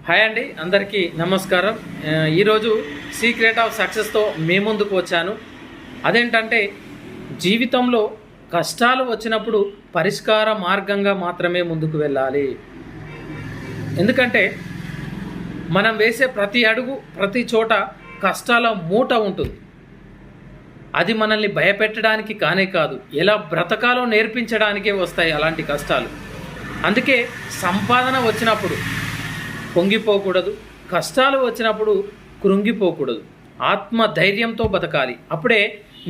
Hi అండి, అందరికీ నమస్కారం. ఈరోజు సీక్రెట్ ఆఫ్ సక్సెస్తో మీ ముందుకు వచ్చాను. అదేంటంటే జీవితంలో కష్టాలు వచ్చినప్పుడు పరిష్కార మార్గంగా మాత్రమే ముందుకు వెళ్ళాలి. ఎందుకంటే మనం వేసే ప్రతి అడుగు ప్రతి చోట కష్టాల మూట ఉంటుంది. అది మనల్ని భయపెట్టడానికి కానే కాదు, ఎలా బ్రతకాలో నేర్పించడానికే వస్తాయి అలాంటి కష్టాలు. అందుకే సంపాదన వచ్చినప్పుడు పొంగిపోకూడదు, కష్టాలు వచ్చినప్పుడు కృంగిపోకూడదు, ఆత్మ ధైర్యంతో బతకాలి. అప్పుడే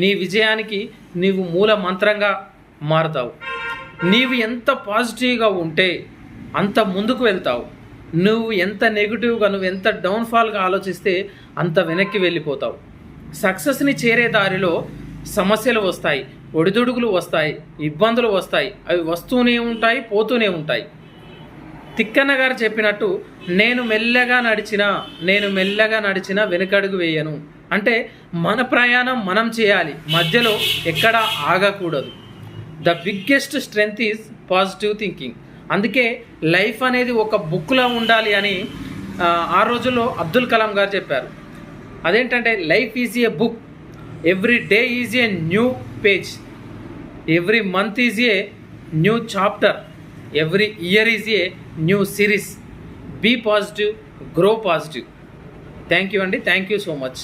నీ విజయానికి నీవు మూల మంత్రంగా మారుతావు. నీవు ఎంత పాజిటివ్గా ఉంటే అంత ముందుకు వెళ్తావు. నువ్వు ఎంత నెగిటివ్గా, నువ్వు ఎంత డౌన్ఫాల్గా ఆలోచిస్తే అంత వెనక్కి వెళ్ళిపోతావు. సక్సెస్ని చేరే దారిలో సమస్యలు వస్తాయి, ఒడిదుడుగులు వస్తాయి, ఇబ్బందులు వస్తాయి. అవి వస్తూనే ఉంటాయి, పోతూనే ఉంటాయి. తిక్కన్న గారు చెప్పినట్టు నేను మెల్లగా నడిచినా వెనుకడుగు వేయను. అంటే మన ప్రయాణం మనం చేయాలి, మధ్యలో ఎక్కడా ఆగకూడదు. The biggest strength is positive thinking. అందుకే లైఫ్ అనేది ఒక బుక్లా ఉండాలి అని ఆ రోజుల్లో అబ్దుల్ కలాం గారు చెప్పారు. అదేంటంటే life is a book, every day is a new page, every month is a new chapter, every year is a new series. Be positive, grow positive. Thank you and thank you so much.